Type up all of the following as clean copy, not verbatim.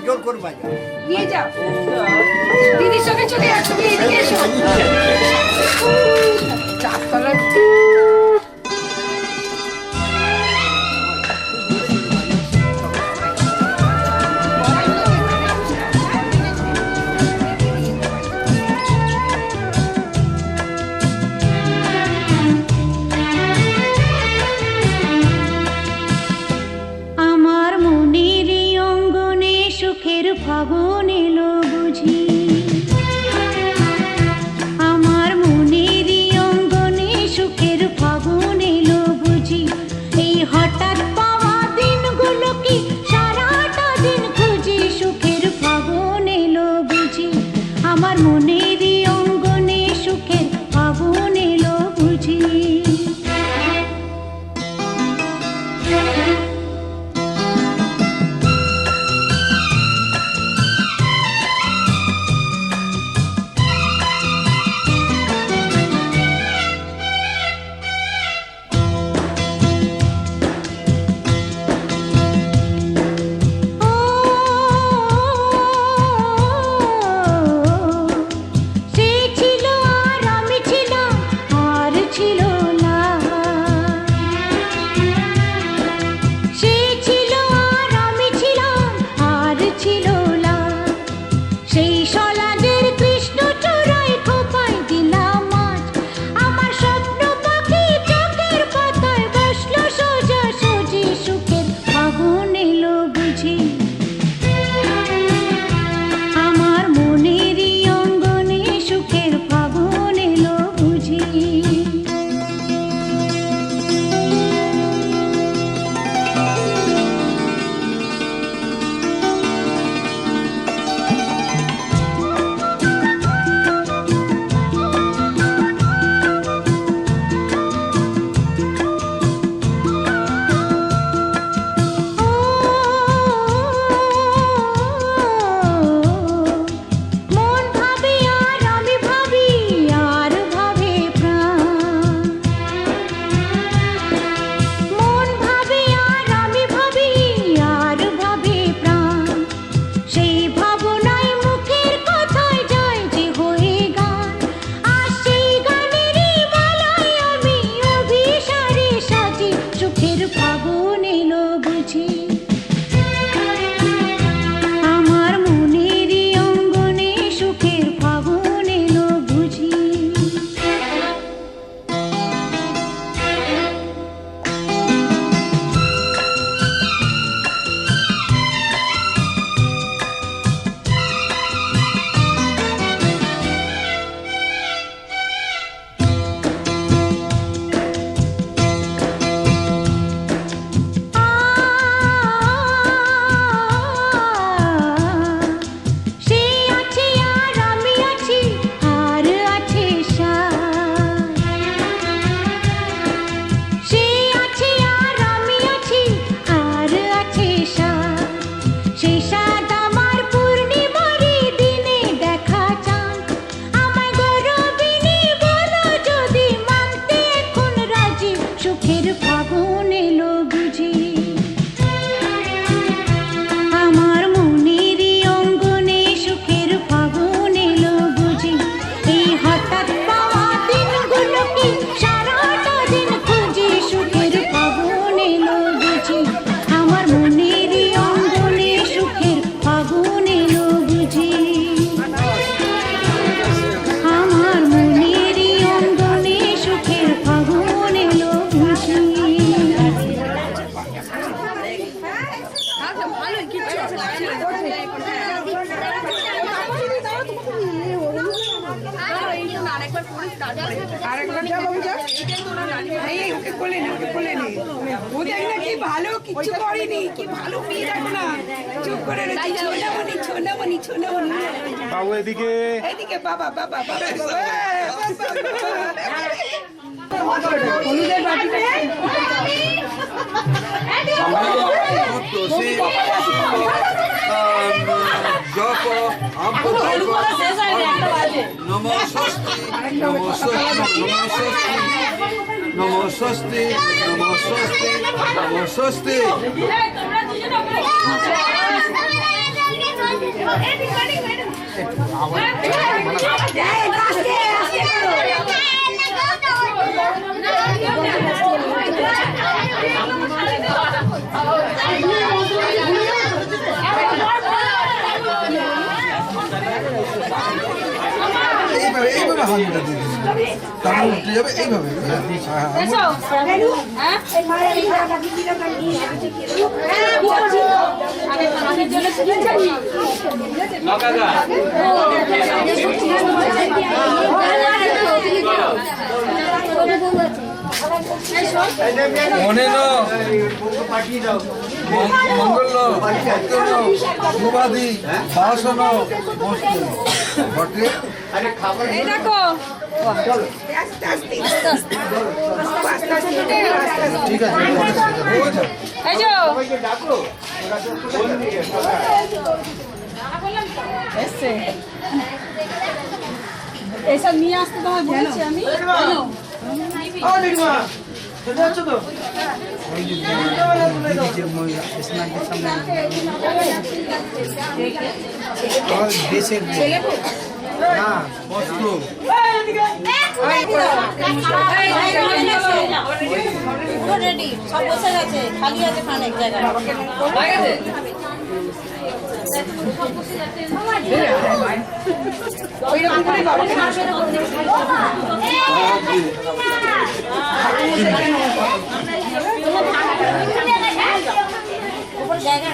জোর করবা নিয়ে যাও দিদির সঙ্গে চলে আসো এদিকে এসো চারতলা ফাগুন এলো বুঝি আমার মনের অঙ্গনে সুখের ফাগুন এলো বুঝি এই হঠাৎ পাওয়া দিনগুলো কি সারাটা দিন খুঁজি সুখের ফাগুন এলো বুঝি আমার মনের অঙ্গনে সুখের ফাগুন এলো বুঝি আরেকবার যা বাবু যা। এই ওকে কোলে নে, ওকে কোলে নে। ও দেখ না কি ভালো, কিচ্ছু করেনি, কি ভালো মেয়ে দেখো না। চুপ করে রয়েছে, ছোনামণি, ছোনামণি, ছোনামণি। বাবু এদিকে। এদিকে বাবা, বাবা, বাবা, হলুদের বাটিটা জপ নমো স্বস্তি নমো স্বস্তি নমো স্বস্তি নমো স্বস্তি নমো স্বস্তি। এইভাবে এইভাবে হাতটা দিয়ে দিন, তারপর উঠে যাবে এইভাবে। মনে মঙ্গল উপাধি শাসন ঘটে। এই দেখো ঠিক আছে এই যে এসছে এইসব নিয়ে আসতে তোমায় বলেছি আমি। দেশের বস্ত্র রেডি সব বসে গেছে, খালি আছে খানেক জায়গা। জায়গা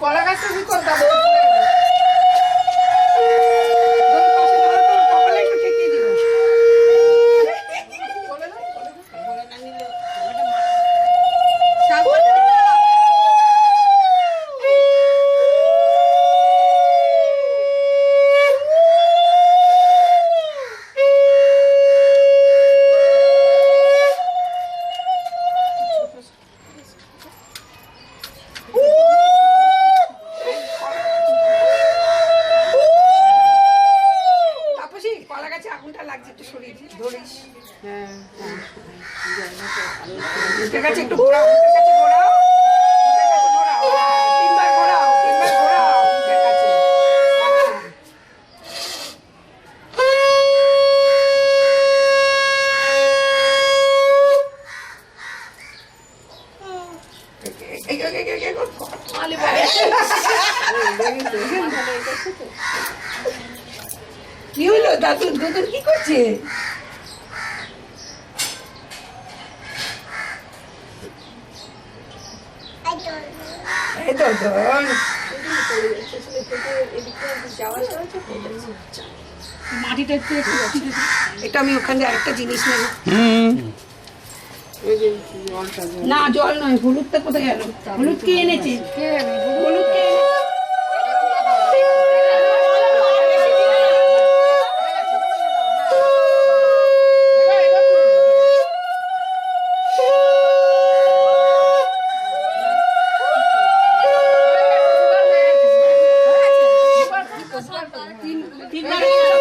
কলা গাছটা কি করতাম মুখের কাছে একটু ঘোরাও, মুখের কাছে ঘোরাও, মুখের কাছে ঘোরাও, হ্যাঁ, 3 বার ঘোরাও, 3 বার ঘোরাও মুখের কাছে। কি হলো দাদু? দুদুর কি করছে? এই তো ধর মাটিটা একটু এটা আমি ওখানে আরেকটা জিনিস নেব। না জল নয়, হলুদটা কোথায় গেল? হলুদ কে এনেছে? হলুদ কে এনেছে?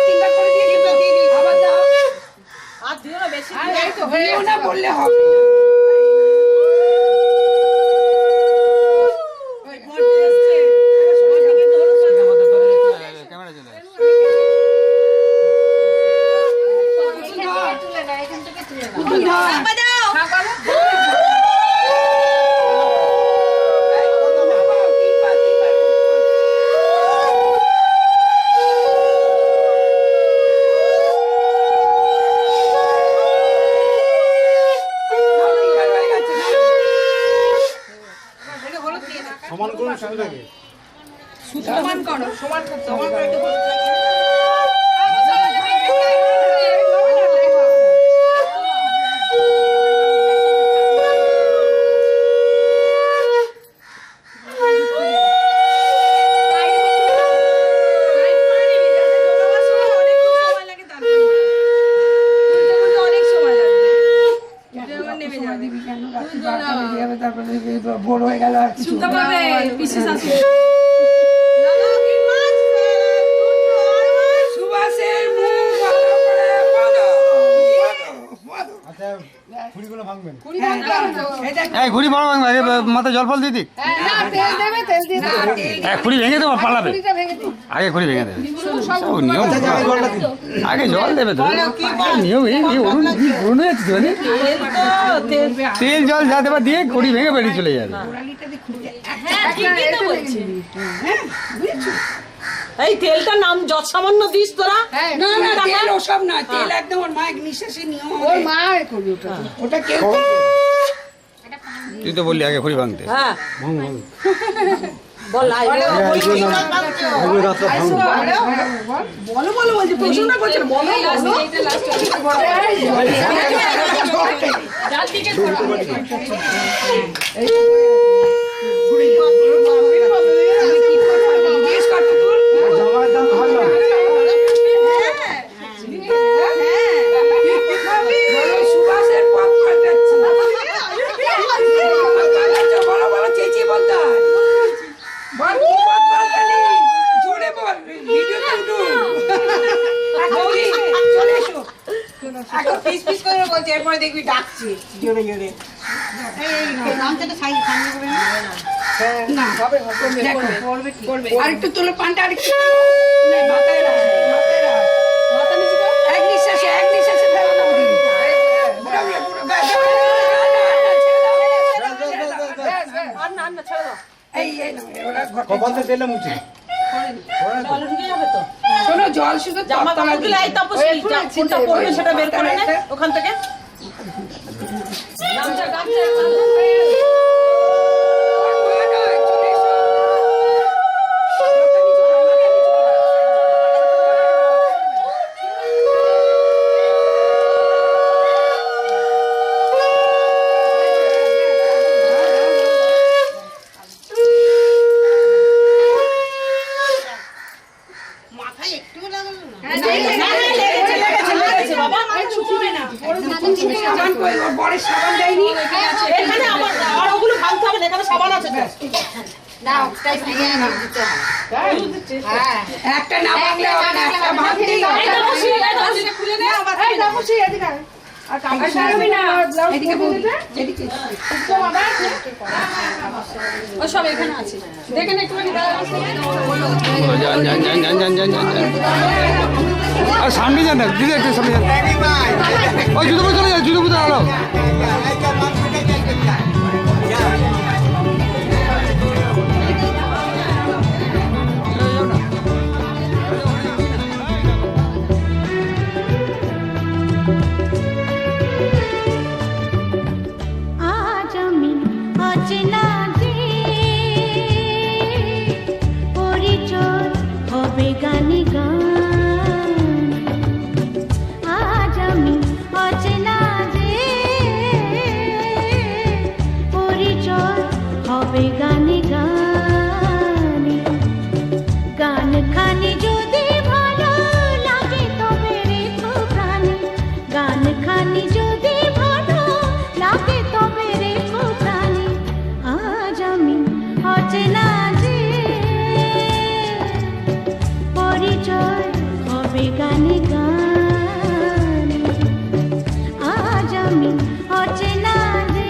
তিনবার করে দিয়ে দিও, আবার দাও। আর দিও না বেশি। দিও না বললে হবে। সমান করুন সামনেটাকে। সমান করো, সমান করতে হবে। বড় হয়ে গেল আর কিছু সুভাষের মুখ ভালো করে বাঁধো, বাঁধো। আচ্ছা খুঁড়িগুলো ভাঙবেন। এই ঘুড়ি বড় ভাঙবে, আগে মাথায় জল ফল দিয়ে দিক। খুঁড়ি ভেঙে দেবো, পালাবে। আগে খুঁড়ি ভেঙে দেবে। সব নিয়ম। আগে জল দেবে তো। নিয়ম অরুণ যাচ্ছে মানে তেল জল যা দেবা দিয়ে খুঁড়ি ভেঙে বেরিয়ে চলে যাবে। এই তেলটার নাম যত সামান্য দিস তোরা। না না তেল ওসব না, তেল একদম ওর মায়ের নিঃশ্বাসে নিয়ম। ওর মা করবে ওটা, ওটা কেউ তুই তো বললি আগে খুঁড়ি ভাঙতে। হ্যাঁ ভাঙ ভাঙ। বল আই বলো বলো বলছি প্রশ্ন করছে বলো সুভাষের পথ পাল্টাচ্ছি। বলো বলো চেঁচিয়ে বলতে হয়। বল কি পথ পাল্টালি? জোরে বল, ভিডিওতে উঠো। গৌরী, চলে এসো। এখন পিস পিস করে বলছি, এরপরে দেখবি ডাকছি জোরে জোরে। না দেখো আর একটু তোলো পানটা, আর একটু মাথায় রাখ, মাথায় রাখ। এক নিঃশ্বাসে ফেলো না ওদিকে। বুড়া বুড়া বুড়া ব্যাস, আর না না ছেড়ে দাও। এই এই নাও, ওরা ঘর কপালতে তেলে মুছে। জল ঢুকে যাবে তো। শোনো জল শুধু জামা কাপড় গুলো এই তপস্বী কোনটা পড়বে সেটা বের করে নে ওখান থেকে। গামছা গামছা বরের সাবান দেয়নি এখানে আবার আর ওগুলো ভাঙতে হবে না, এখানে সাবান আছে তো। একটা না ভাঙলে হবে না, একটা ভাঙতেই হবে। এই তপস্বী, এই তপস্বী খুলে নে। আর কালকে না এদিকে বলবে এদিকে তো বাবা আছে ও সব এখানে আছে দেখেন একটুখানি যান যান যান যান যান যান যান আর সামনে যান না দিদি একটু সামনে যান ওই জুতো পরে চলে যান জুতো পরে আলো আজ আমি অচেনা যে পরিচয় হবে গানে গান আজ আমি অচেনা যে পরিচয় হবে গানে গানে গান খানি যদি ভালো লাগে তবে রেখো প্রাণে গান খানি যদি ভালো লাগে তবে রেখো প্রাণে আজ আমি অচেনা যে পরিচয় হবে গানে গানে আজ আমি অচেনা যে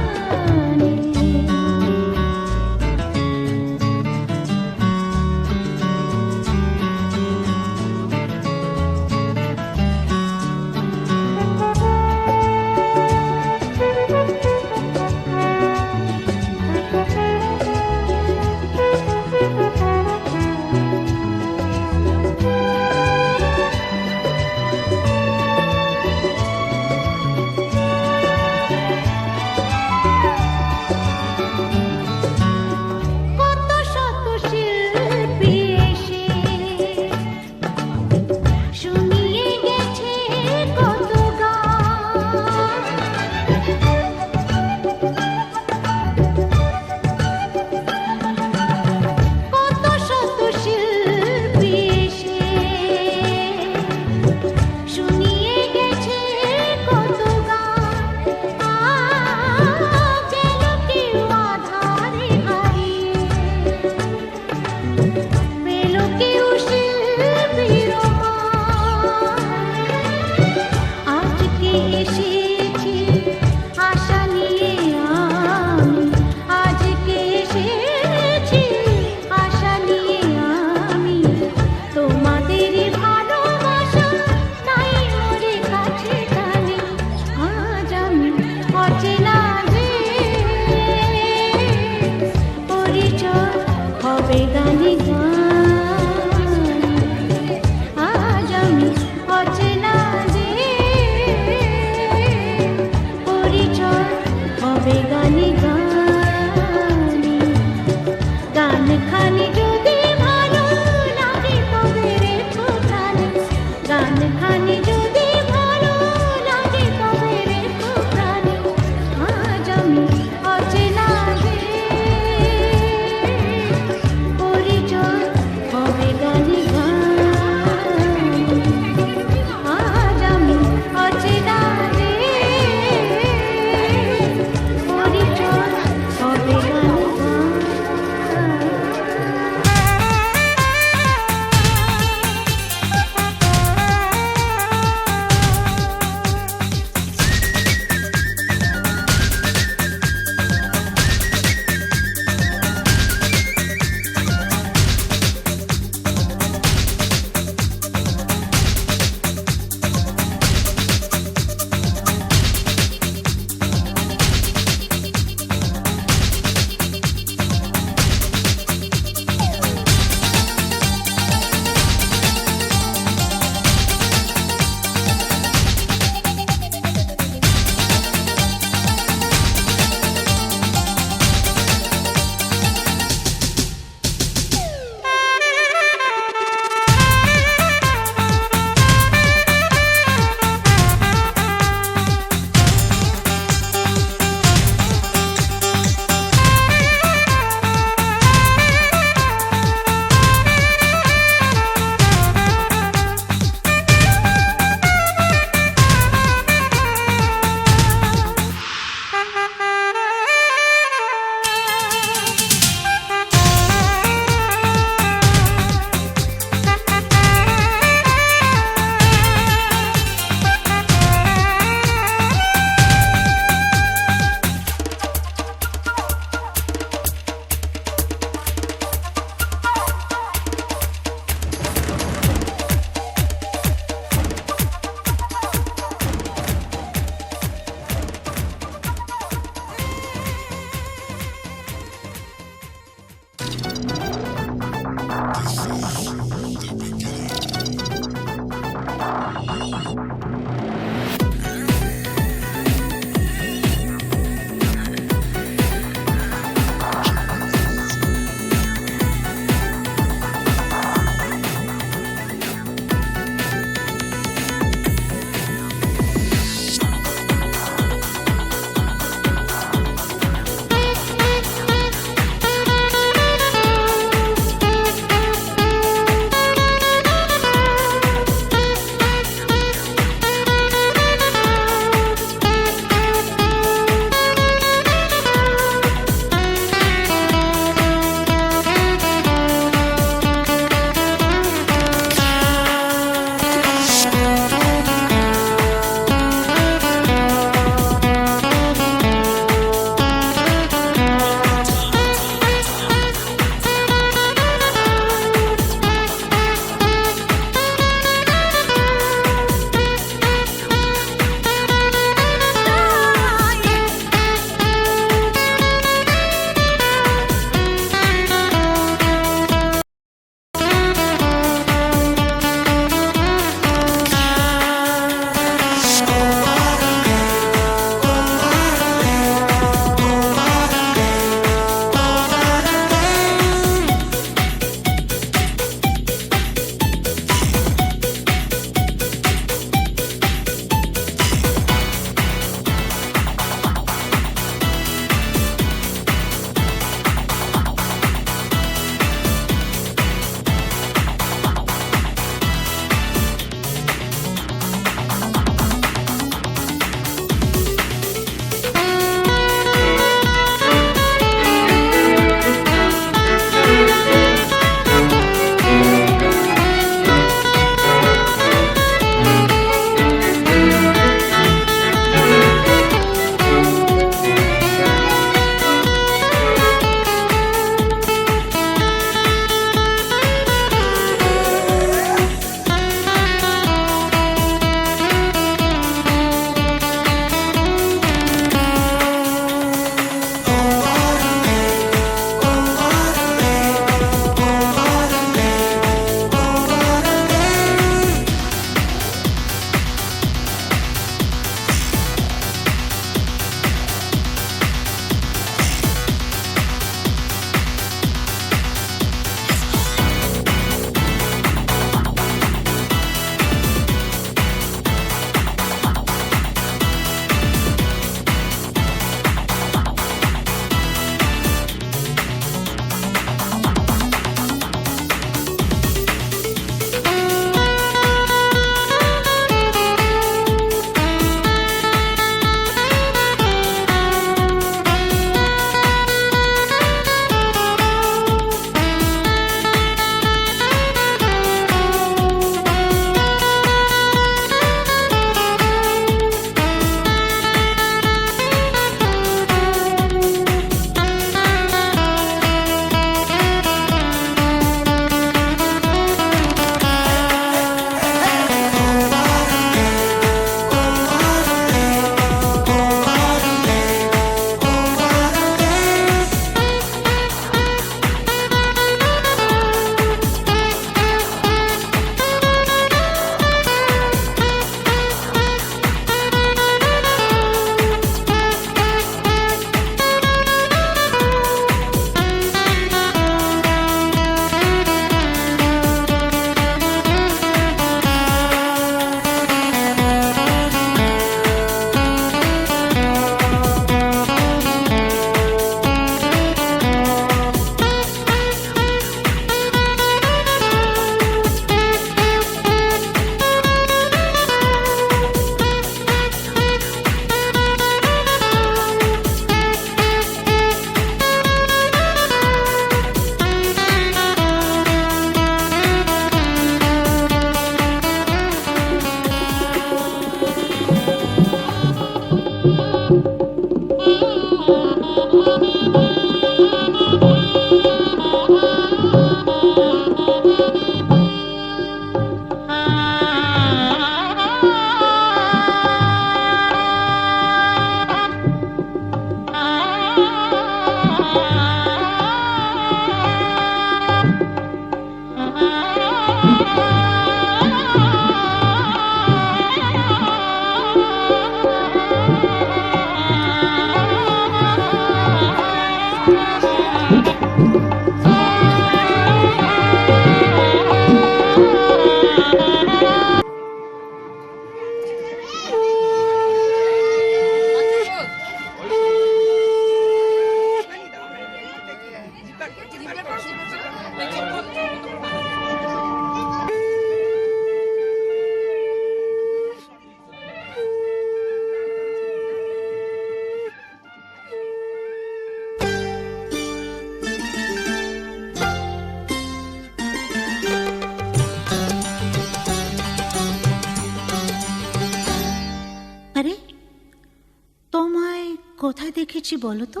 কোথায় দেখেছি বলো তো?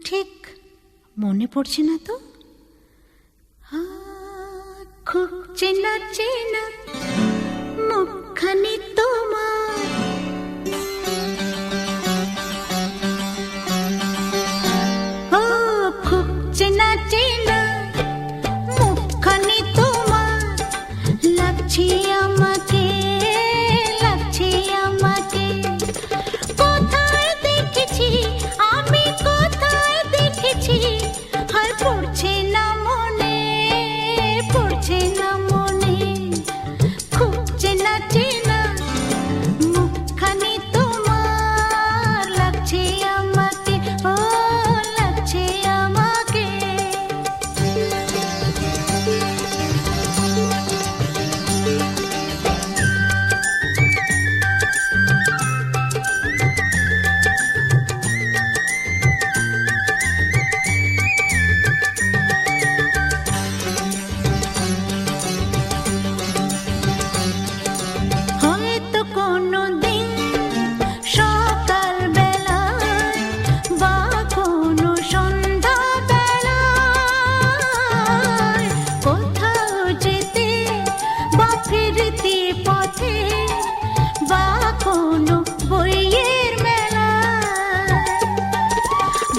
ঠিক মনে পড়ছে না তো। খুব চেনা চেনা মুখখানি তোমার, ও খুব চেনা চেনা মুখখানি তোমার, লাগছে আমাকে, লাগছে আমাকে। কোথায় দেখেছি আমি, কোথায় দেখেছি, আর পড়ছে না মনে, পড়ছে না মনে। খুব চেনা চেনা মুখখানি তোমার, লাগছে আমাকে, ও লাগছে আমাকে। হয়তো কোনো দিন সকাল বেলায় বা কোনো সন্ধ্যা বেলায়, কোথাও যেতে বা ফিরতে পথে, বা কোনো বইয়ের মেলায়,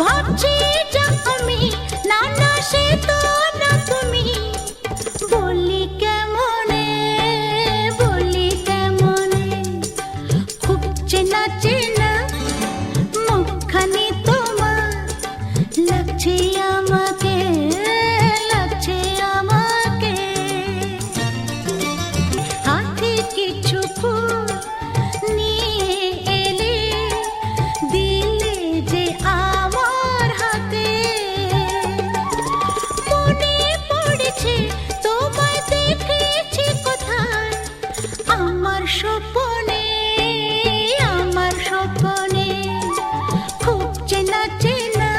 ভাবছি যা আমি, না না সে তো না তুমি, বলি কেমনে, বলি কেমনে। খুব চেনা চেনা মুখখানি তোমার, লাগছে আমাকে, লাগছে আমাকে। হাতে কিছু ফুল নিয়ে এলে, দিলে যে আমার হাতে, মনে পড়েছে তোমায় দেখেছি কোথায়, আমার স্বপ্নে, আমার স্বপ্নে। খুব চেনা চেনা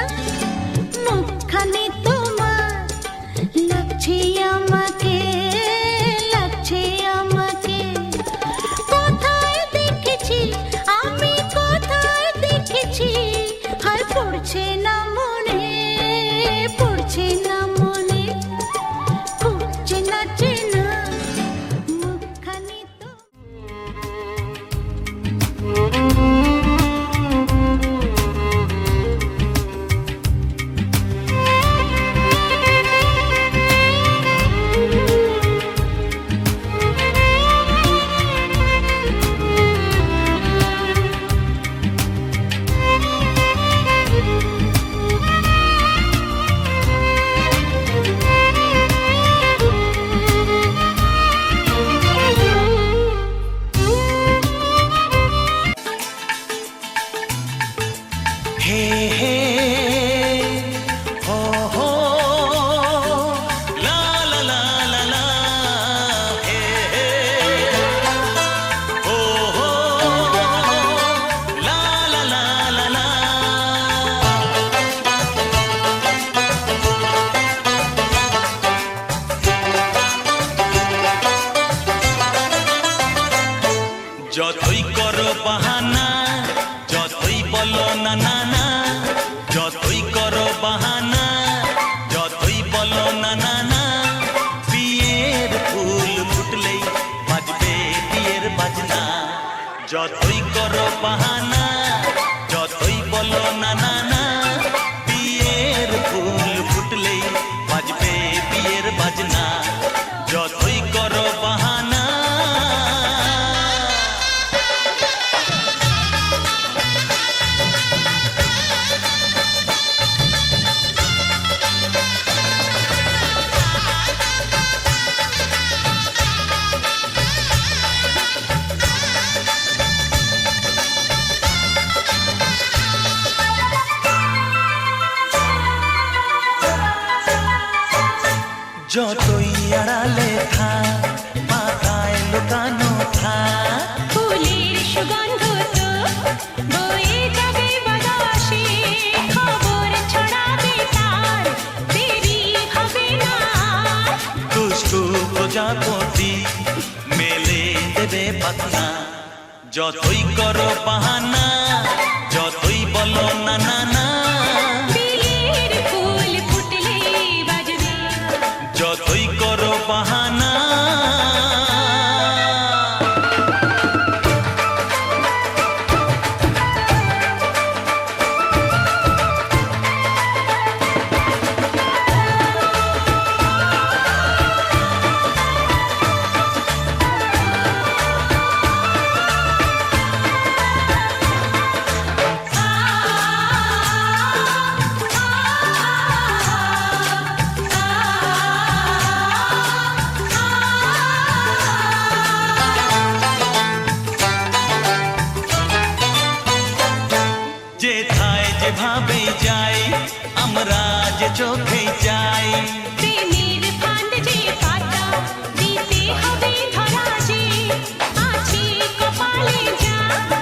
মুখখানি তোমার, লাগছে আমাকে, লাগছে আমাকে। কোথায় দেখেছি আমি, কোথায় দেখেছি, আর পড়ছে না মনে, পড়ছে না মনে। খুব চেনা চেনা মুখখানি তো। हे हे हो हो ला ला ला ला ला हे हे हो हो ला ला ला ला ला। যতই করো বাহানা, যতই বলো না না না, যতই করো বাহানা, যতই বলো না না না, বিয়ের ফুল ফুটলেই বাজবে বিয়ের বাজনা। যতই করো বাহানা, যতই বলো না না না, বিয়ের ফুল ফুটলেই বাজবে বিয়ের বাজনা। যতই করো বাহানা। যতই আড়ালে থাক, পাতায় লুকানো থাক, ফুলের সুগন্ধ তো বয়ে যাবে বাতাসে, খবর ছড়াবে তার, দেরি হবে না। দুষ্টু প্রজাপতি মেলে দেবে পাখনা। যতই করো বাহানা যতই বলো না না না বিয়ের ফুল ফুটলে বাজবে যতই করো বাহানা যেথায় যেভাবে যাই আমরা যে চোখে যাই প্রেমের ফান্ড যে পাতা দিতে হবে ধরা যে আছে কপালে যা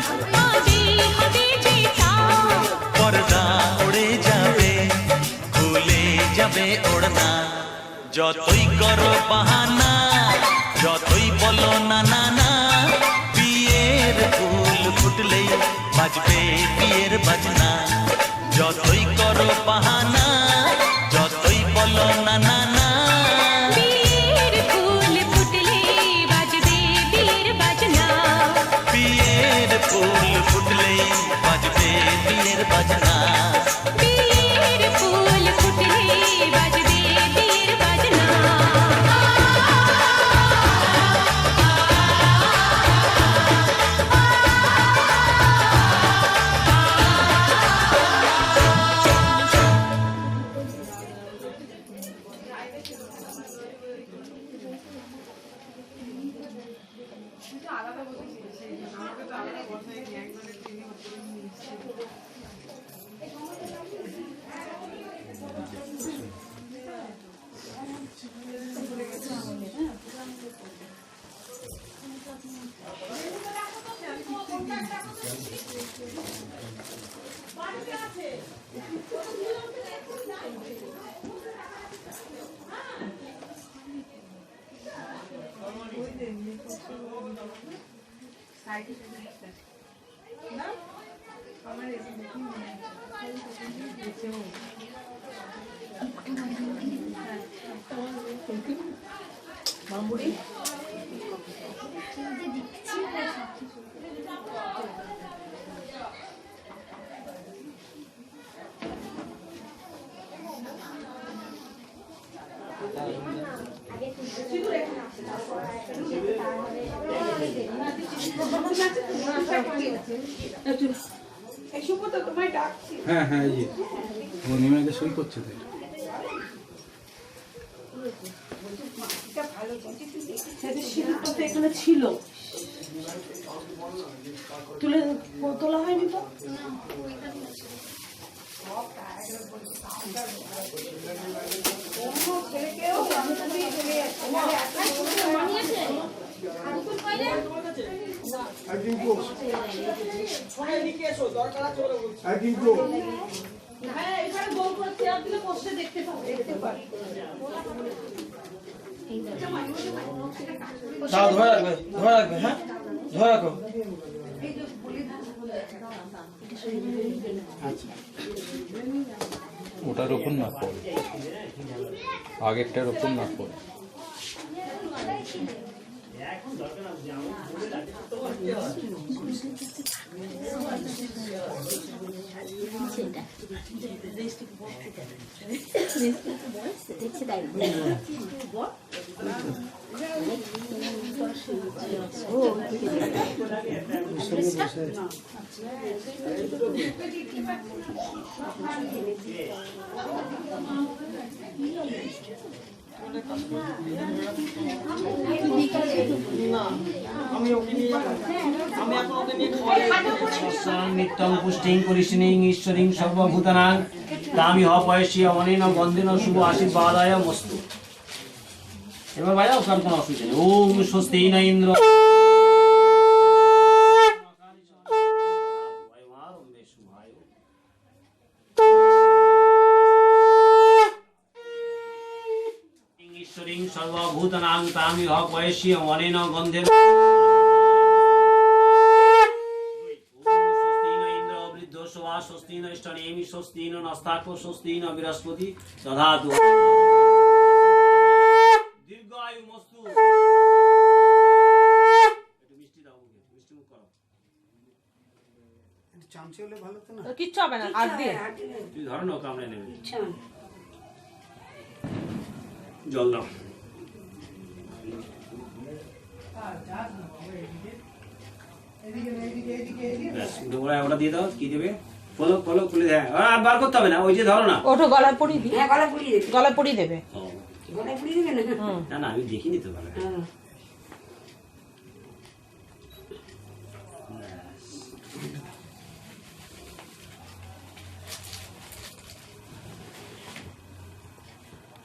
হবে হবে যে তা পর্দা উড়ে যাবে খুলে যাবে ওড়না যতই করো বাহানা যতই বলো না না না বিয়ের ফুল ফুটলেই বাজবে বিয়ের বাজনা যতই করো বাহানা যতই বলো না না না বিয়ের ফুল ফুটলে বাজবে বিয়ের বাজনা বিয়ের ফুল ফুটলেই বাজবে বিয়ের বাজনা বিয়ের ফুল ফুটলে বাজবে বিয়ের বাজনা এই সুব্রত তোমায় ডাকছি। হ্যাঁ হ্যাঁ এই যে পূর্ণিমাকে সই করছে তো এটা ভালো জিনিস, তুই দেখি। সেটা সিঁদুরটা তো এখানে ছিল, তোলা হয়নি তো। অন্য ছেলেকেও আমি তো দিয়ে চলে যাচ্ছি। নাহলে এত হ্যাঁ, এখানে গোল করে চেয়ার দিলে বসে দেখতে পাবে। দাও ধরে রাখবে হ্যাঁ ধরে রাখো ওটার ওপর না পড়ে আগেরটার ওপর না পড়ে নিত্যং পুষ্টিং পরিষ্ণিং ঈশ্বরিং সর্বভূতানাং তামি অপয়সী অনেন গন্ধেন শুভ আশীর্বাদায় মস্তু। এবার বাজাও, কার কোনো অসুবিধা নেই। ওম স্বস্তি ন ইন্দ্র ঈশ্বরিং সর্বভূতানাং তামি অপয়সী অনেন গন্ধেন স্বস্তি ন ইষ্টনেমি স্বস্তি ন নস্তাকো স্বস্তি ন বৃহস্পতি দধাতু দীর্ঘায়ু মস্তু একটু মিষ্টি দাও ওকে মিষ্টি মুখ করো চামচে হলে ভালো তো না কিচ্ছু হবে না হাত দিয়ে তুই ধরো না কামড়ে নেবে জল দাও ব্যাস, ওটা দিয়ে দাও কি দেবে ফলো ফলো খুলে দেয় আর বার করতে হবে না ওই যে ধরো না ওঠো গলায় পরিয়ে দিই হ্যাঁ গলা পুড়িয়ে দেবে গলায় পরিয়ে দেবে ও, গলায় পুড়িয়ে দেবে না না না আমি দেখিনি তো ভালো হ্যাঁ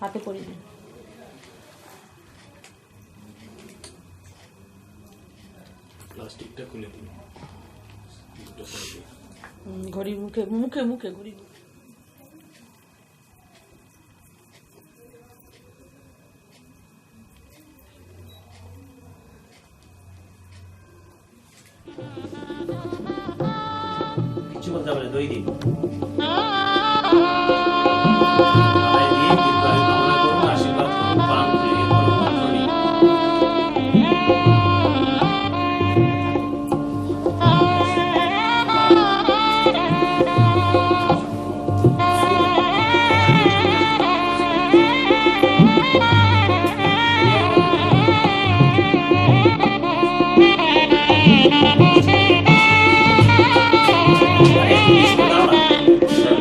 হাতে পরিয়ে দিই প্লাস্টিকটা খুলে দিন ঘড়ি মুখে মুখে মুখে ঘড়ি কিছু বলতে হবে না দই দিন আশীর্বাদ করুন পান করে মন্ত্র নিন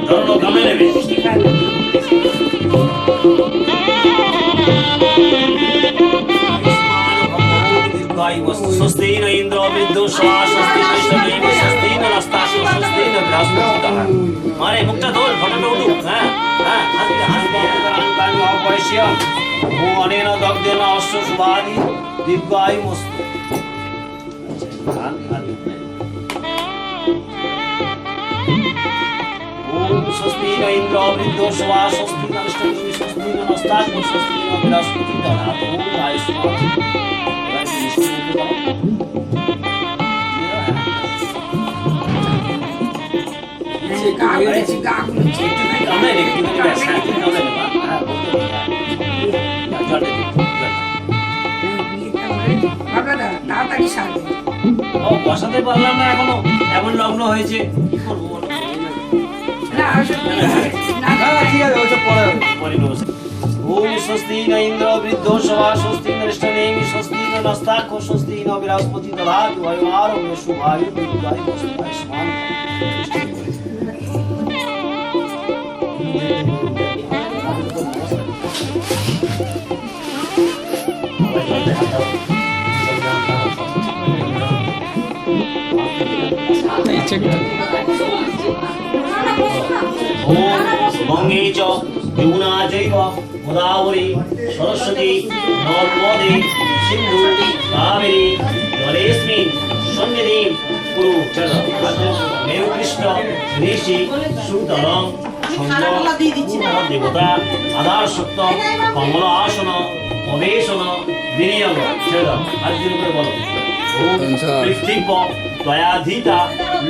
ধরো গামে নেবে স্বস্তি ন ইন্দ্র বিদ্যুষা স্বস্তি ন ইষ্টনেমি স্বস্তি ন নস্তাকো স্বস্তি ন বৃহস্পতি দধাতু মারে মুখটা ধর ফটোটা উঠুক হ্যাঁ হ্যাঁ হাসতে হাসতে কান অপয়স্য ও অনেন দগ্ধেন অশ্ব শুভাদি দীর্ঘায়ু মস্তু ওম স্বস্তি ন ইন্দ্র বিদ্যুষা স্বস্তি ন ইষ্টনেমি স্বস্তি ন নস্তাকো স্বস্তি ন বৃহস্পতি দধাতু আয়ুষ্মান এবার মিষ্টি মুখ দাও গা ঘুরেছে গা ঘুরেছে কামড়ে নেবে তুমি ব্যাস হ্যাঁ তুমি কামড়ে নেবা হ্যাঁ জলটা দিন বাবা তাড়াতাড়ি সারবে ও বসাতে পারলাম না এখনো এমন লগ্ন হয়েছে কি করবো বলো না আসলে না ঠিক আছে ওইসব পরে হবে। পরে নেবো ওম স্বস্তি ন ইন্দ্র বৃদ্ধোষা স্বস্তি ন ইষ্টনেমি স্বস্তি ন নস্তাকো স্বস্তি ন বৃহস্পতি দধাতু আয়ুমারোগ্য শুভায়ু দীর্ঘায়ু বস্তু আয়ুষ্মান এই চেকটা ওম গঙ্গে চ যমুনা চৈব গোদাবরী সরস্বতী নর্মদে সিন্ধু কাবেরী জলেস্মিন সন্নিধিম কুরু মেরু কৃষ্ণ ঋষি সুতরং দেবতা আধার সত্য কমল আসন অবেশন বিনিয়োগ ছেড়ে দাও আর দিন করে বলো ওম পৃথিব্য দয়াধীতা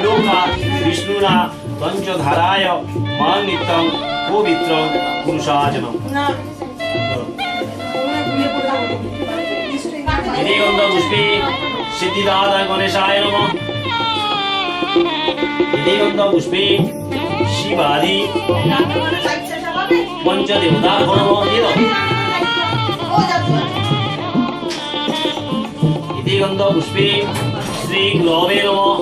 লোকা বিষ্ণুনা পঞ্চধারায় মান নিত্যং পবিত্রং পুরুষাজনম বিধিগন্ধ পুষ্পে সিদ্ধিদাতায় গণেশায় নমঃ বিধিগন্ধ পুষ্পে শিবাদি পঞ্চদেবতা নমঃ বিধিগন্ধ পুষ্পে শ্রী গ্লবে নমঃ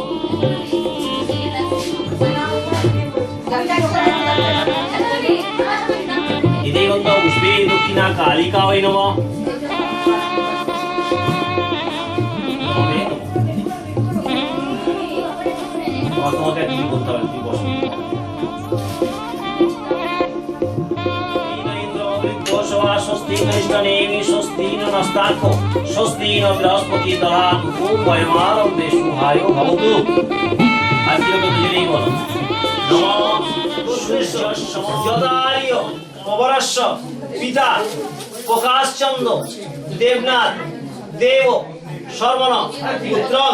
বিধিগন্ধ পুষ্পে দক্ষিণা কালিকায় নমঃ তোমাকে কিছু করতে হবে তুই বসো স্বস্তি ন ইষ্টনেমি স্বস্তি ন নস্তাকো স্বস্তি ন বৃহস্পতি দধাতু ওম বয়মারম্ভে শুভায়ো ভবতু আজকে তো দুজনেই বলো নমঃ সূর্যস্য যদার্য অপরস্য পিতা প্রকাশচন্দ্র দেবনাথ দেব সর্বণ পুত্রং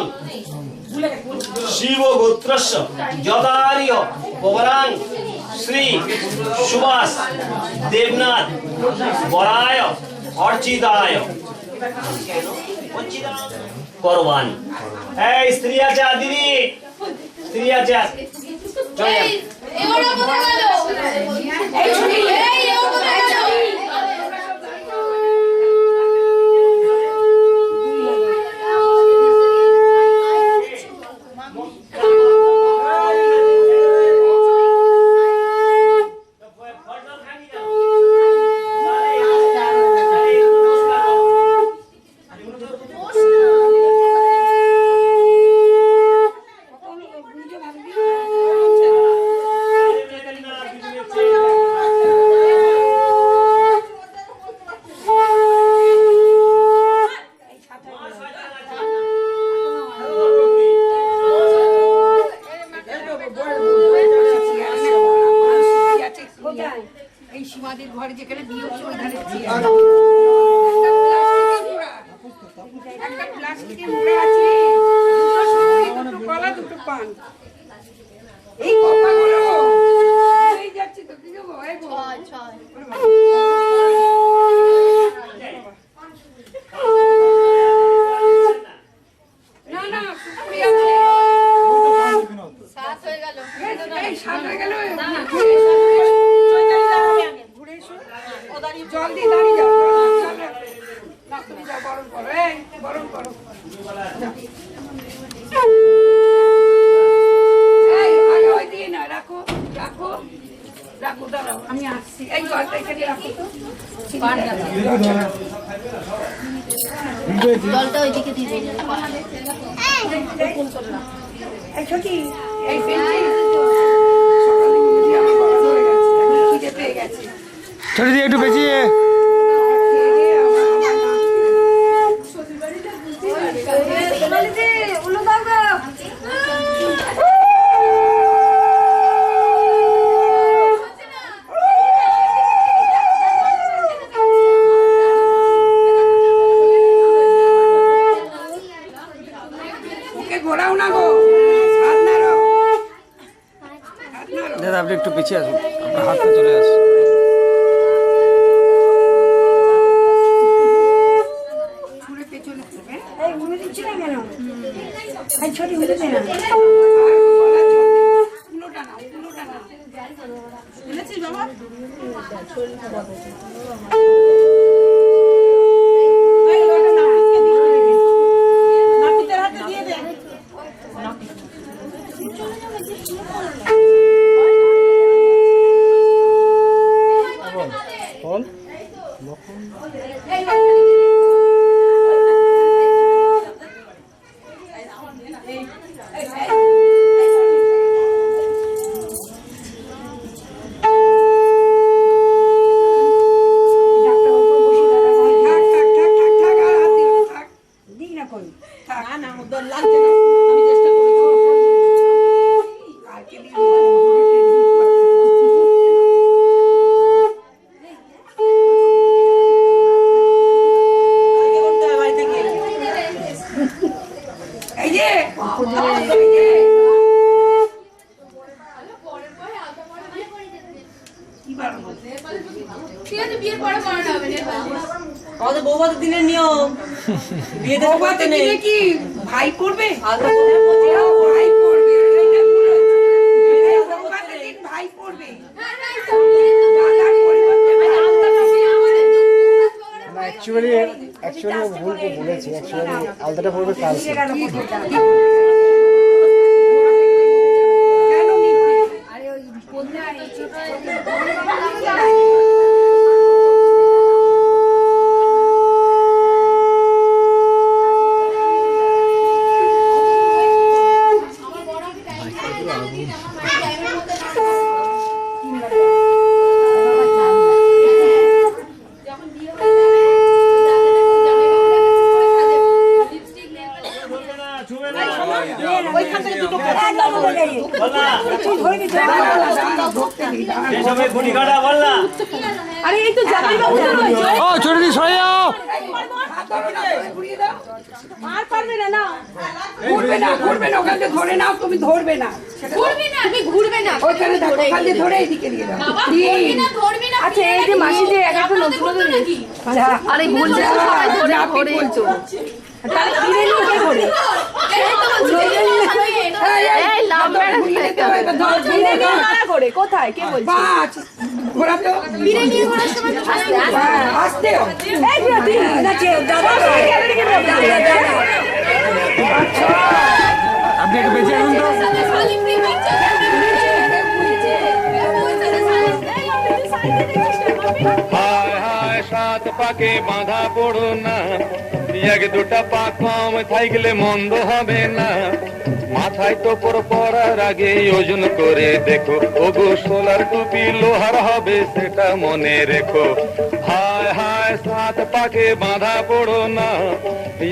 শিব গোত্রস্য যদার্য পবরাং শ্রী সুভাষ দেবনাথ বরায় অর্চিতায় করবান। এই স্ত্রী আছে দিদি, স্ত্রী আছে চলে যান। এই সীমাদের ঘরে যেখানে বিয়ে হচ্ছে ওই ধারে একটা প্লাস্টিকের মোড়া আছে, দুটো সুন্দরী, দুটো কলা, দুটো পান। এই কপাগুলো এই যাচ্ছে তো কি দেবো? এই গো। না না সুপুরি আছে। এই সাত হয়ে গেল। ঘুরে এসো। জল দিয়ে দাঁড়িয়ে যাও। না তুমি যাও, বরণ করো। এই বরণ করো। এই আগে ওই দিয়ে না, রাখো রাখো রাখো, দাঁড়াও আমি আসছি। এই জলটা এখানে রাখো তো। জলটা ওইদিকে দিয়ে দিন। এই ছোটি, এই পেন্সিল সকালে মিলে আমার বড় হয়ে গেছে, এখন খিদে পেয়ে গেছে। ছোট দিয়ে একটু বেঁচিয়ে ঘোরাও না গো, হাত নাড়ো, হাত নাড়ো। দাদা আপনি একটু পিছিয়ে আসুন, আপনার হাতটা চলে আসুন। ছুঁড়ে পেছনে পড়বে। এই উনি দিচ্ছি না কেন? এই ছোটি উনি দে না। আর গলা জল দিয়ে উলোটা নাও, উলোটা নাও। বুঝেছিস বাবা? এই উলোটা নাও, নাপিতের হাতে দিয়ে দে। থাক, থাক, থাক, থাক, থাক, আর হাত দিও না, থাক। দিই না কই। থাক। কালকে দিও না। এই যে, এই যে। কি বাড়াবো? আমাদের বৌভাতের দিনের নিয়ম বিয়েতে বৌভাতের দিনে কি ভাই করবে? আলাদা ভাই করবে, এইটা ভুল হয়েছে। এই বৌভাতের দিন ভাই করবে। দাদার পরিবর্তে ভাই। অ্যাকচুয়ালি ভুল বলেছি, অ্যাকচুয়ালি আলাদাটা পড়বে কালকে। কেন নিবে? আরে ওই বন্যা এসে ওইখান থেকে দুটো বললা ধরতে নেই, দাঁড়া। এই সবাই গুটি কাটা বললা আরে এই তো জামাই বাবু ও ছোট দিয়ে সরে যাও। হাত ধরো না, ধরে ঘুরিয়ে দাও। আর পারবে না না ঘুরবে না, ঘুরবে না, ওখান থেকে ধরে নাও, তুমি ধরবে না। ঘুরবি না, তুমি ঘুরবে না। ওইখানে দেখো, ওখান থেকে ধরে এইদিকে নিয়ে দাও। বাবা, ধরবি না, ধরবি না। আচ্ছা এই যে মাসি যে এক একটা নতুন নতুন নাকি? আরে বলছে তো সবাই ধরে ধরে বলছো তাহলে কিনে নিয়ে কি করে এই তো বলছি, এই লাভ ঘুরিয়ে দিতে হবে, এবার ধর, কিনে নিয়ে মারা করে কোথায় কে বলছে বাস, ঘোরা তো। ফিরে নিয়ে ঘোরার সময় তো আস্তে আস্তে। হ্যাঁ, আসতে হবে। এই বিরতি নাচে দাদা আপনি একটু বেঁচে আসুন তো। সাথে শালিক দিয়ে বাচ্চা হায় হায় সাত পাকে বাঁধা পড়ো না, এক দুটা পা কম থাকলে মন্দ হবে না। মাথায় টোপর পরার আগে ওজন করে দেখো, ওগো সোলার টুপি লোহার হবে সেটা মনে রেখো। হায় হায় সাত পাকে বাঁধা পড়ো না,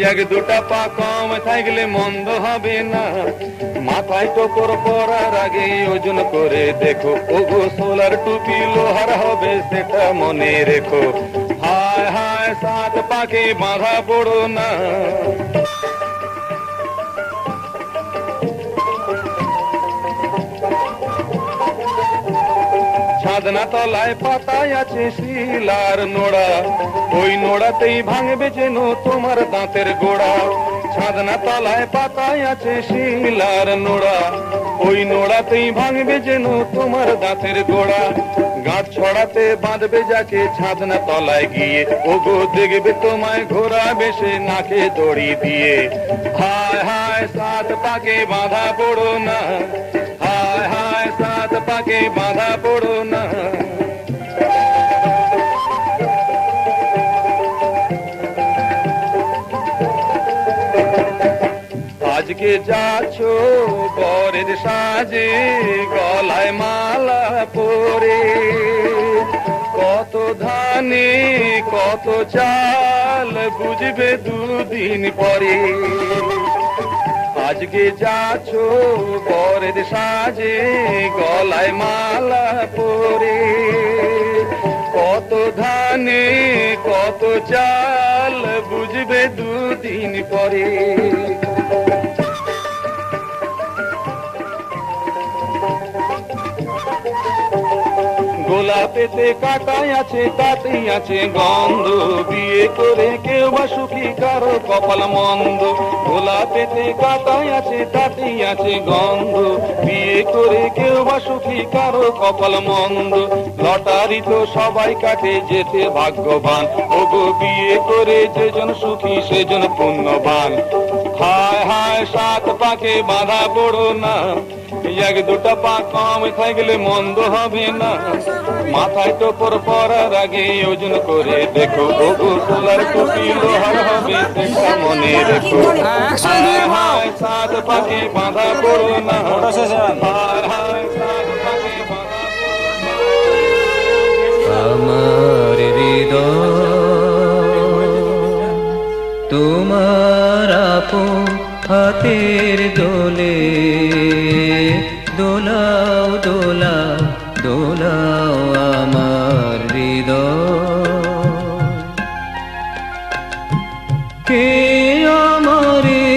এক দুটা পা কম থাকলে মন্দ হবে না। মাথায় টোপর পরার আগে ওজন করে দেখো, ওগো সোলার টুপি লোহার হবে সেটা মনে রেখো। হায় হায় সাত পাকে বাঁধা পড়ো না। ছাদনা তলায় পাতায় আছে শিলার নোড়া, ওই নোড়াতেই ভাঙবে যেন তোমার দাঁতের গোড়া। ছাদনা তলায় পাতায় আছে শিলার নোড়া, ওই নোড়াতেই ভাঙবে যেন তোমার দাঁতের গোড়া। গাঁট ছড়াতে বাঁধবে যাকে ছাদনা তলায় গিয়ে, ওগো দেখবে তোমায় ঘোরা বেশে নাকে দড়ি দিয়ে। হায় হায় সাত পাকে বাঁধা পড়ো না, হায় হায় সাত পাকে বাঁধা পড়ো না। আজকে যাচ্ছ বরের সাজে, গলায় মালা পরে, কত ধানে কত চাল বুঝবে দুদিন পরে। আজকে যাচ্ছ বরের সাজে, গলায় মালা পরে, কত ধানে কত চাল বুঝবে দুদিন পরে। গোলাপেতে কাটাই আছে তাতেই আছে গন্ধ, বিয়ে করে কেউ বা সুখী কারো কপাল মন্দ। গোলাপেতে কাটাই আছে তাতেই আছে গন্ধ, বিয়ে করে কেউ বা সুখী কারো কপাল মন্দ। লটারি তো সবাই কাটে যেতে ভাগ্যবান, ওগো বিয়ে করে যেজন সুখী সেজন পুণ্যবান। হায় হায় সাত পাকে বাঁধা পড়ো না, এক দুটা পা কম থাকলে মন্দ হবে না। মাথায় টোপর পরার আগে ওজন করে দেখো, ওগো সোলার টুপি লোহার হবে সেটা মনে রেখো। হায় হায় সাত পাকে বাঁধা পড়ো না, হায় হায় সাত পাকে বাঁধা পড়ো না। আমার হৃদয় তোমার আপন হাতের দোলে, দোলাও দোলাও দোলাও আমার হৃদয়। কে আমারে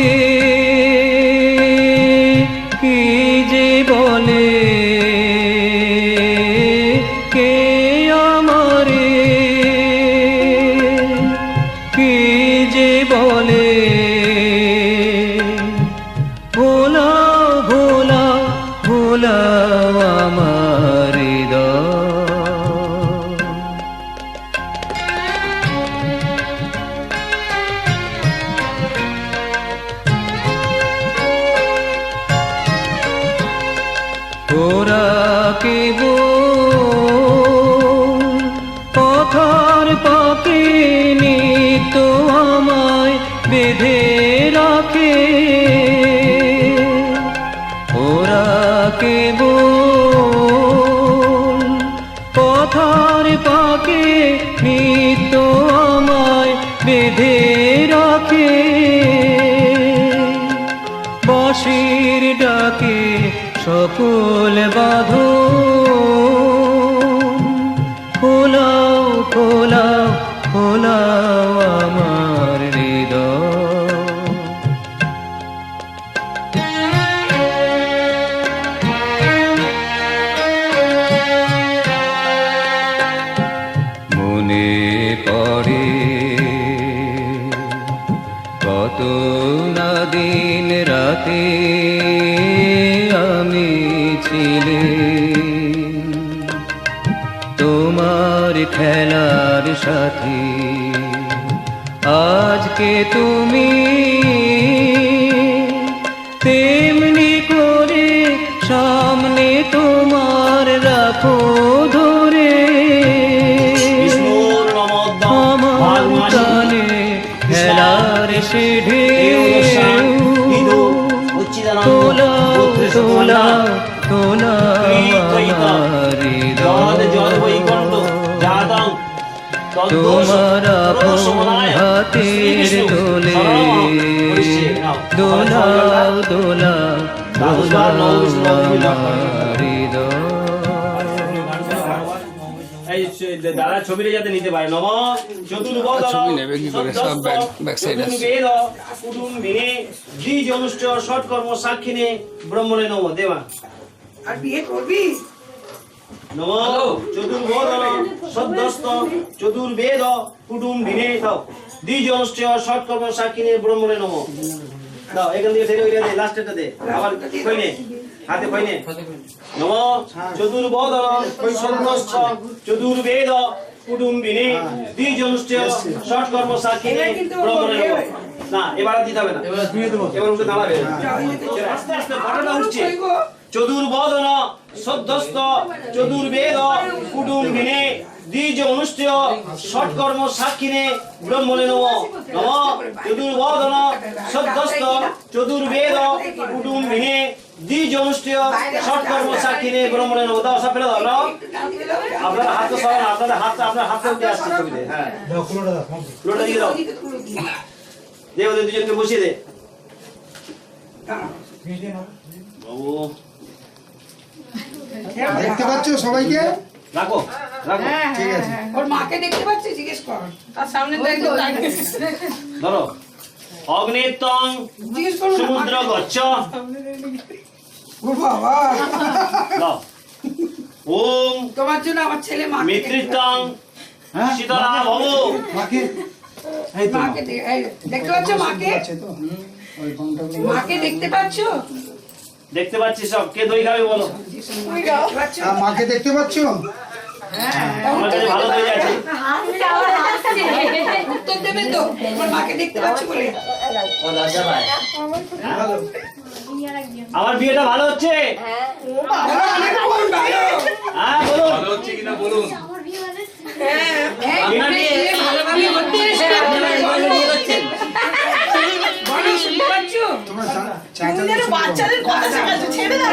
কি যে বলে, কে আমারে কি যে বলে, ভোলাও ভোলাও ভোলাও আমার হৃদয়। ওরা কেব পথার পাকে নিত আমায় বেঁধে রাখে, ওরা কেব পথার পাকে নিত আমায় বেঁধে রাখে। বাঁশির ডাকে সকল বাঁধন, খোলাও খোলাও খোলাও আমার কত না দিন রাতে আমি ছিলে তোমার খেলার সাথী। আজকে তুমি তেমনি করে সামনে তোমার রাখো ধরে বিষ্ণুর নমঃ আমার কানে খেলার সে ঢেউ তোলাও তোলাও তোলাও তোমার হাতের দোলে দোলাও দোলাও দোলাও আমার হৃদয়। এই দাদা ছবিটা যাতে নিতে পারে। নম চতুর্বদন ছবি নেবে কি করে? সব back side আছে। বেদ কুটুম্বিনে দ্বিজ অনুষ্ঠ ষটকর্ম সাক্ষিণে ব্রহ্মণে নম। দেবা আর বিয়ে করবি? নম চতুর্বদন সদ্যস্ত চতুর্বেদ কুটুম্বিনে দাও দ্বিজ অনুষ্ঠ ষটকর্ম সাক্ষিণে ব্রহ্মণে নম। দাও এখান থেকে ঠেলে ওইটা দে, লাস্টেরটা দে। আবার কইনে হাতে কইনে। নম চতুর্বদন সদ্যস্ত চতুর্বেদ কুটুম্বিনে দ্বিজ অনুষ্ঠ ষটকর্ম সাক্ষিণে ব্রহ্মণে নম। না এবার আর দিতে হবে না, এবার উঠে দাঁড়াবে। আস্তে আস্তে ঘটনা উঠছে। চতুর্বদন সদ্যস্ত চতুর্বেদ কুটুম্বিনে দ্বিজ অনুষ্ঠেয় ষটকর্ম সাক্ষিণে ব্রহ্মণে নম। নম চতুর্বদন সদ্যস্ত চতুর্বেদ কুটুম্বিনে দ্বিজ অনুষ্ঠেয় ষটকর্ম সাক্ষিণে ব্রহ্মণে নম। দাও সব ফেলে দাও না, আপনারা হাত সরান, আপনাদের হাতটা আপনার হাতে উঠে আসছে ছবিতে। হ্যাঁ লোটা দিয়ে দাও, দে ওদের দুজনকে বসিয়ে দে। বাবু দেখতে পাচ্ছ সবাইকে? রাখো রাখো, ঠিক আছে। ওর মাকে দেখতে পাচ্ছিস? জিজ্ঞেস কর। তার সামনে তো একদম ধরো। অগ্নিত্বং জিজ্ঞেস করো না, সমুদ্র মাকে। গচ্ছ। ও বাবা, দাও। ওম তোমার জন্য আমার ছেলে মাকে দেখতে মিত্রিত্বং শীতলা ভব। মাকে মাকে এই, দেখতে পাচ্ছ মাকে? মাকে দেখতে পাচ্ছ? দেখতে পাচ্ছি সব। কে দই খাবে বলো? দেখতে পাচ্ছ? মাকে দেখতে পাচ্ছ? আমার কাছে ভালো দই আছে। উত্তর দেবে তো? তোমার মাকে দেখতে পাচ্ছ বলে? ও লজ্জা পায়। আমার বিয়েটা ভালো হচ্ছে? ভালো, অনেক ভালো। হ্যাঁ বলুন। ভালোভাবে করতে এসে বলো, শুনতে পাচ্ছ? তোমরা বাচ্চাদের কথা শেখাচ্ছ, ছেড়ে দাও।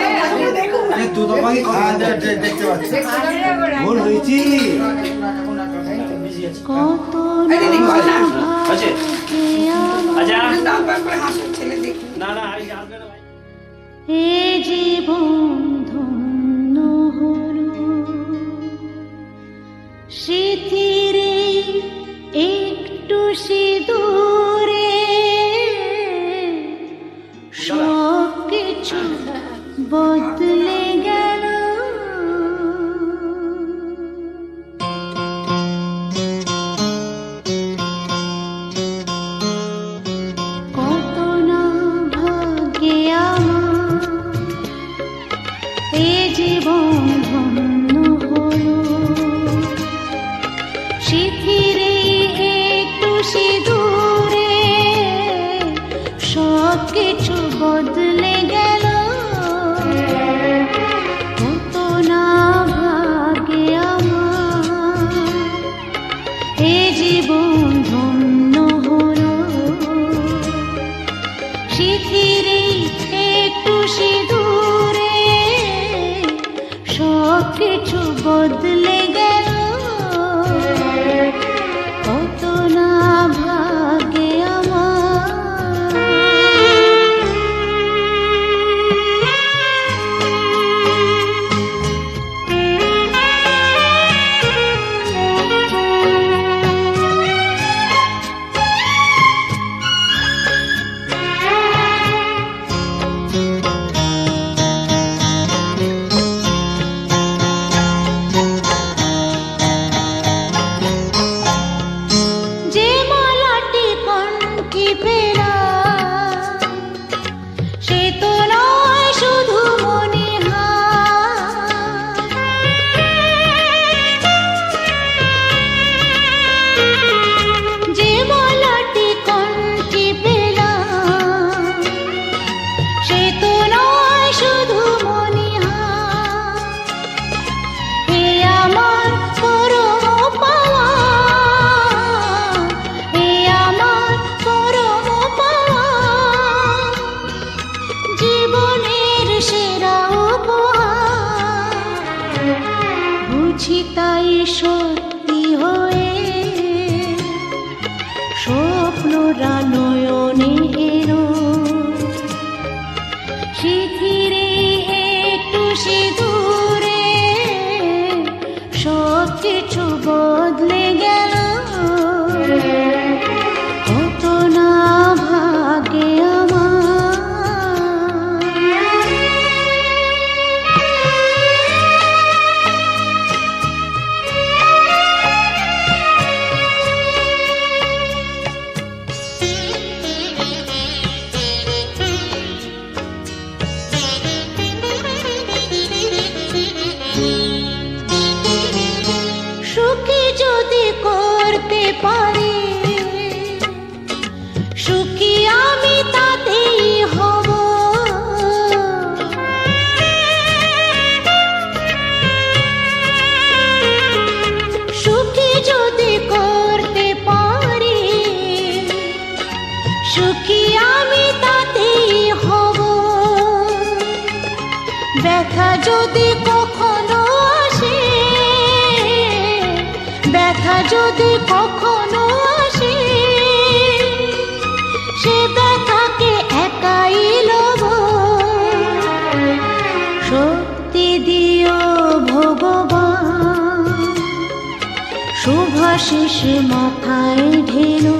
দেখো দেখতে পাচ্ছ? ভুল হয়েছি। এই দিদি, বল না। আছে আচ্ছা। দাঁত বার করে হাসো, ছেলে দেখো। না না আর আসবে না ভাই। এ জীবন ধন্য হলো স্মৃতিরে একটু সিঁদুরে সব কিছু বদলে গেল। কত না ভাগ্যে আমার এ জীবন ধন্য হলো শিথিরে একটু সিঁদুরে সব কিছু বদলে গেল। কত না ভাগ্যে আমার এ জীবন ধন্য হলো শিথিরে একটু সিঁদুরে সব কিছু বদলে গেল। কত না ভাগ্যে আমার। সুখী আমি তাতেই হব। ব্যথা যদি কখনো আসে, ব্যথা যদি কখনো আসে, সে ব্যথাকে একাই লব। শক্তি দিও ভগবান, শুভাশিস মাথায় ঢেলো।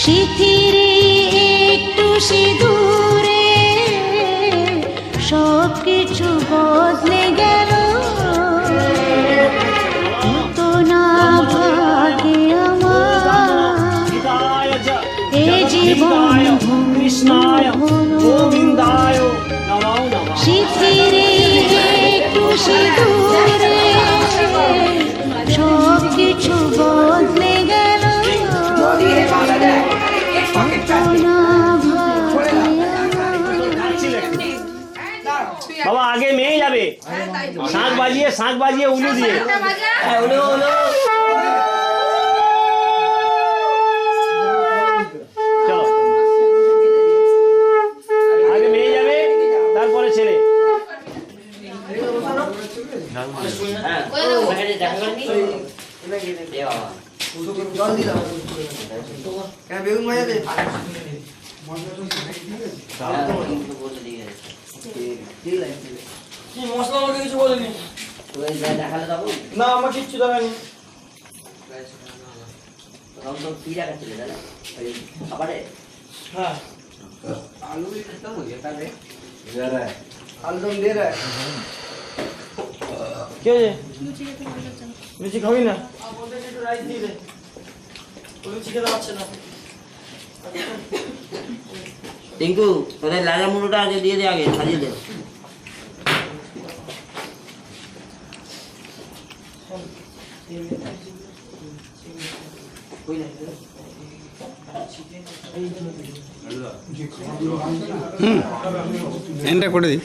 শিথিরে একটু সিঁদুরে সব কিছু বদলে গেল। তো না ভাগে আমার এ জীবন কৃষ্ণায় গোবিন্দায় নমো নমঃ। শিথিরে একটু সিঁদুরে সব কিছু বদলে গেল। বাবা আগে মেয়ে যাবে, শাঁখ বাজিয়ে উলু দিয়ে। হ্যাঁ, উলু উলু। চলো, আগে মেয়ে যাবে, তারপরে ছেলে। বেগুন ভাজা দে। কি মশলা আমাকে কিছু বলেনি? না আমার কিচ্ছু দেখায়নি। হ্যাঁ আলুদম দিয়ে রে। কে লুচি খাবি না? রাইস দিয়ে দে, লুচি খেতে পারছে না। টিঙ্কু তোদের লালা মুড়োটা আগে দিয়ে দে, আগে সাজিয়ে দে। এন্ডটা করে দিই।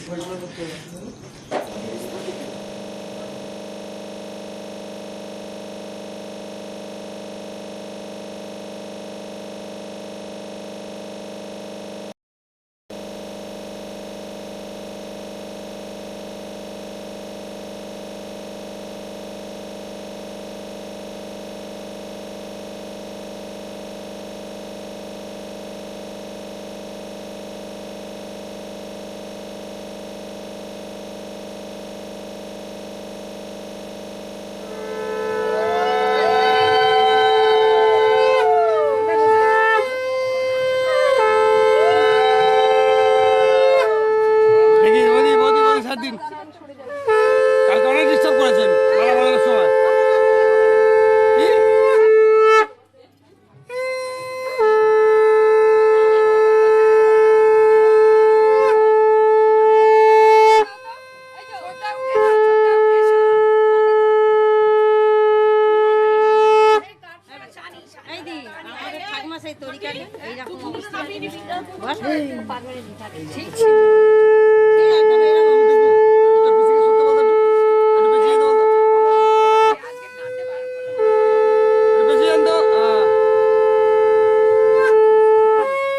কালকে অনেক ডিস্টার্ব করেছেন মালা বানানোর সময়।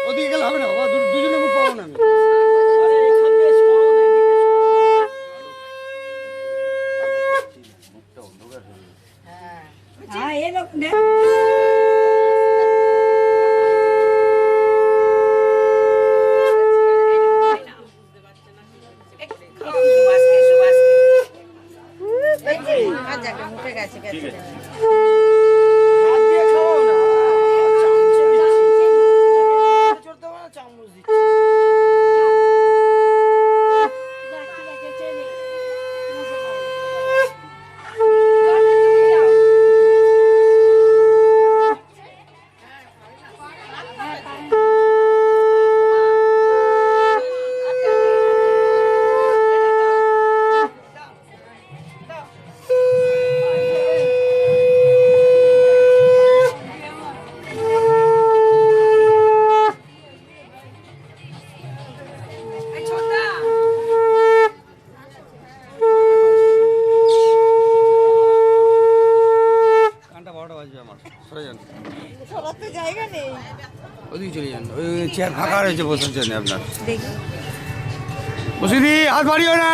ওদিকে গেলে হবে না বাবা, দুজনে মুখ পাবো না আমি। হ্যাঁ এ লোক নে ওদিকে চলে যান, ওই চেয়ার ফাঁকা রয়েছে বসার জন্য আপনার। বসিদি হাত বাড়িও না।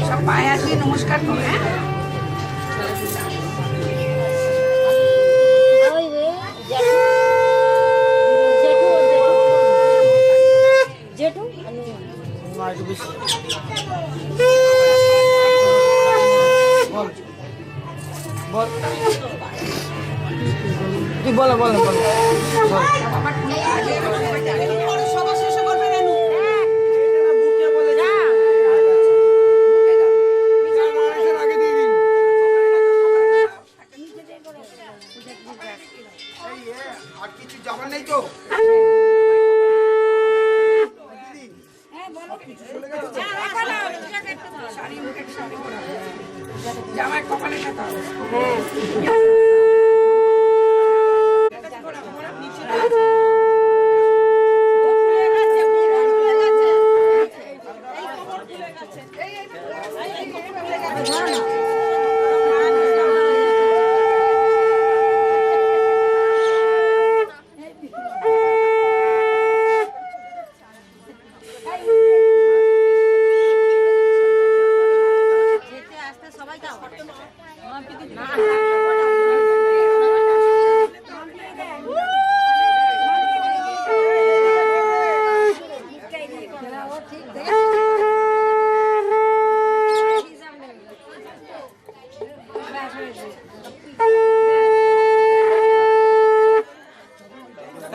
সব পায়ে আসি নমস্কার করো। হ্যাঁ বলো বলো বলো। আর কিছু যাবার নেই তো? জামাই কপালে খাতা।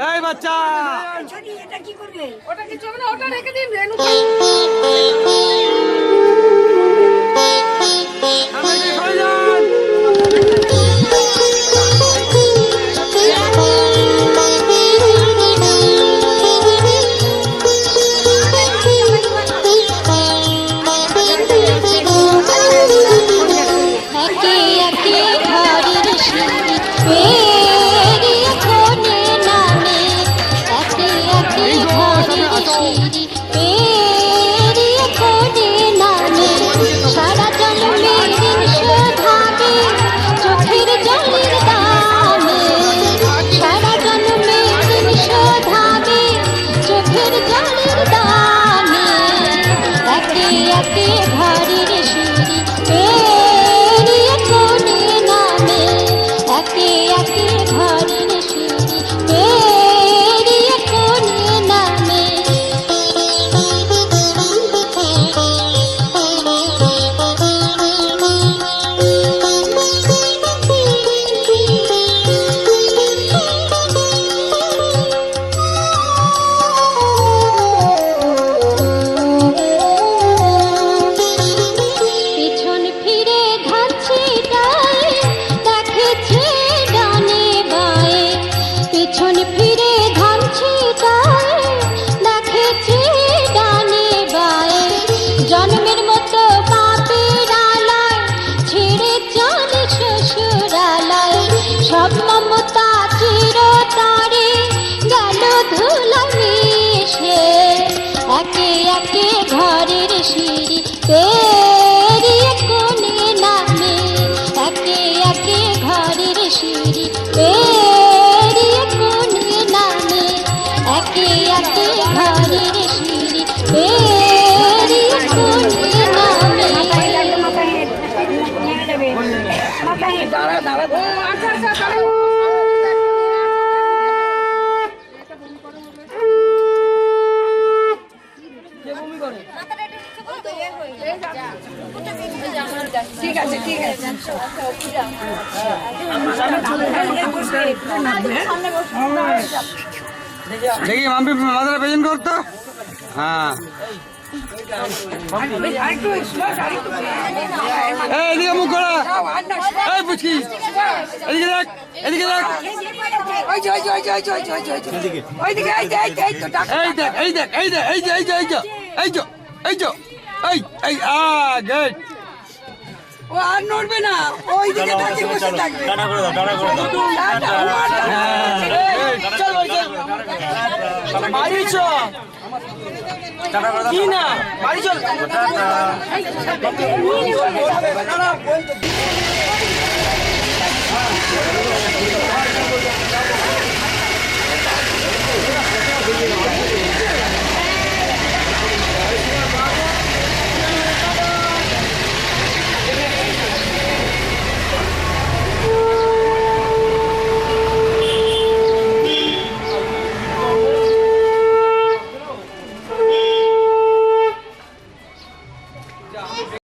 এই বাচ্চা এটা কি করবে? ওটা কিছু হবে না, ওটা রেখে দিন রেনু। একে একে ঘরের সিঁড়ি পেরিয়ে কোণে নামে, একে একে ঘরের সিঁড়ি পেরিয়ে কোণে নামে, সারা জন্মের ঋণ শোধাবে চোখের জলের দামে, সারা জন্মের ঋণ শোধাবে চোখের জলের দামে, একে একে ঘরের সিঁড়ি পেরিয়ে কোণে নামে, একে একে ঘরের সিঁড়ি পেরিয়ে কোণে নামে। পিছন ফিরে ধাচ্ছি গায়ে, দেখেছে ডানে বায়ে, পিছন ফিরে ধাচ্ছি গায়ে, দেখেছে ডানে বায়ে, জন্মের মতো বাপের আলায় ছেড়ে চলে শ্বশুরালয়, সব মমতা চিরতরে গেল ধুলায় মিশে, একে একে ঘরের সিঁড়ি পেরিয়ে কোণে নামে, একে একে ঘরের সিঁড়ি পেরিয়ে কোণে নামে, একে একে ঘরের সিঁড়ি পেরিয়ে কোণে নামে। দাঁড়া দাঁড়া আচ্ছা আচ্ছা তাহলে ঠিক আছে ঠিক আছে। দেখি মাম্পি মাথাটা পেছন করতো। হ্যাঁ আরেকটু slow, আরেকটু এই এদিকে মুখ করা। এই পুচকি এদিকে দেখ, এদিকে দেখ, ওই যে ওই যে ওই যে ওই যে ওই যে ওই যে ওইদিকে ওইদিকে এই যে এই তো ডাক। এই দেখ, এই দেখ, এই দেখ, এই যে এই যে এই যে এই যে এই যে এই এই গুড। ও আর নড়বে না, ওই দিকে তাকিয়ে বসে থাকবে। টাটা করে দাও, টাটা করে দাও। টাটা। চল ভাই চল। মারিছো কি না বাড়ি চল টাটা।